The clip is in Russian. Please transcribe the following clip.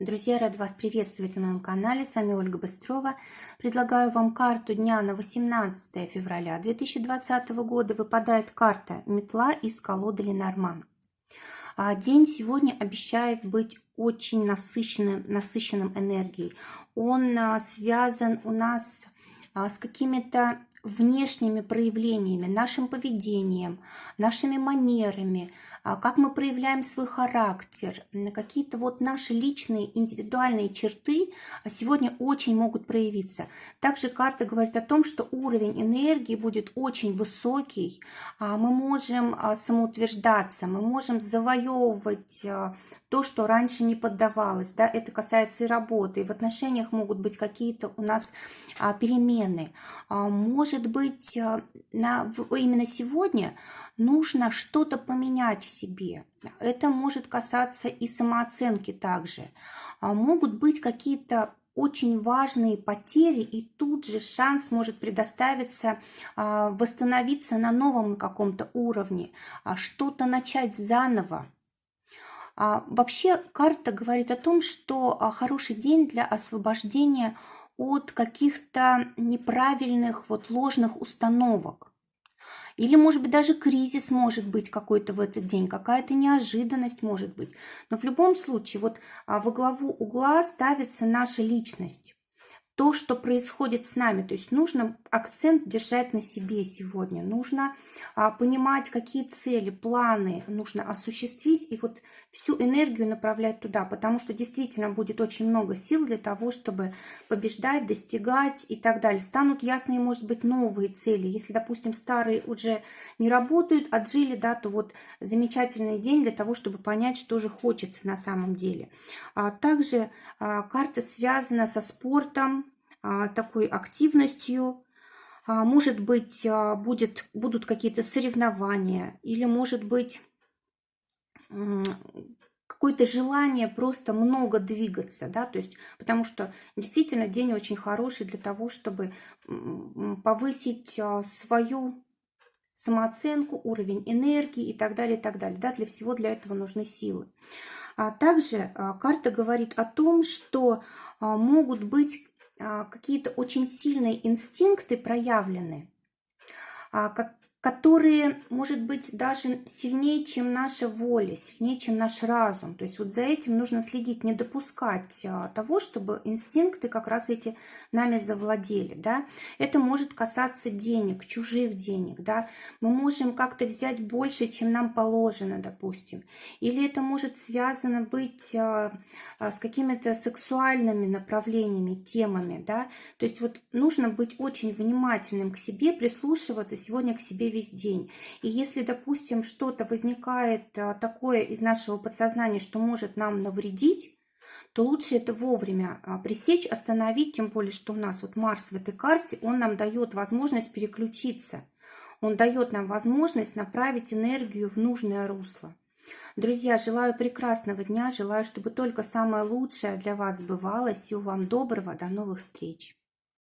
Друзья, рад вас приветствовать на моем канале. С вами Ольга Быстрова. Предлагаю вам карту дня на 18 февраля 2020 года. Выпадает карта «Метла» из колоды Ленорман. День сегодня обещает быть очень насыщенным энергией. Он связан у нас с какими-то внешними проявлениями, нашим поведением, нашими манерами, как мы проявляем свой характер, какие-то вот наши личные индивидуальные черты сегодня очень могут проявиться. Также карта говорит о том, что уровень энергии будет очень высокий, мы можем самоутверждаться, мы можем завоевывать то, что раньше не поддавалось, да, это касается и работы, и в отношениях могут быть какие-то у нас перемены. Может быть, именно сегодня нужно что-то поменять в себе. Это может касаться и самооценки также. Могут быть какие-то очень важные потери, и тут же шанс может предоставиться восстановиться на новом каком-то уровне, что-то начать заново. Вообще карта говорит о том, что хороший день для освобождения от каких-то неправильных, ложных установок. Или, может быть, даже кризис может быть какой-то в этот день, какая-то неожиданность может быть. Но в любом случае, во главу угла ставится наша личность. То, что происходит с нами. То есть нужно акцент держать на себе сегодня. Нужно понимать, какие цели, планы нужно осуществить. И всю энергию направлять туда. Потому что действительно будет очень много сил для того, чтобы побеждать, достигать и так далее. Станут ясные, может быть, новые цели. Если, допустим, старые уже не работают, отжили, да, то замечательный день для того, чтобы понять, что же хочется на самом деле. Также карта связана со спортом, такой активностью. Может быть, будут какие-то соревнования, или, может быть, какое-то желание просто много двигаться, да, то есть, потому что действительно день очень хороший для того, чтобы повысить свою самооценку, уровень энергии и так далее, и так далее. Да, для этого нужны силы. Также карта говорит о том, что могут быть какие-то очень сильные инстинкты проявлены, которые, может быть, даже сильнее, чем наша воля, сильнее, чем наш разум. То есть за этим нужно следить, не допускать того, чтобы инстинкты как раз эти нами завладели. Да? Это может касаться денег, чужих денег. Да? Мы можем как-то взять больше, чем нам положено, допустим. Или это может связано быть с какими-то сексуальными направлениями, темами. Да? То есть нужно быть очень внимательным к себе, прислушиваться сегодня к себе весь день. И если, допустим, что-то возникает такое из нашего подсознания, что может нам навредить, то лучше это вовремя пресечь, остановить, тем более, что у нас Марс в этой карте, он нам дает возможность переключиться. Он дает нам возможность направить энергию в нужное русло. Друзья, желаю прекрасного дня, желаю, чтобы только самое лучшее для вас сбывалось. Всего вам доброго, до новых встреч.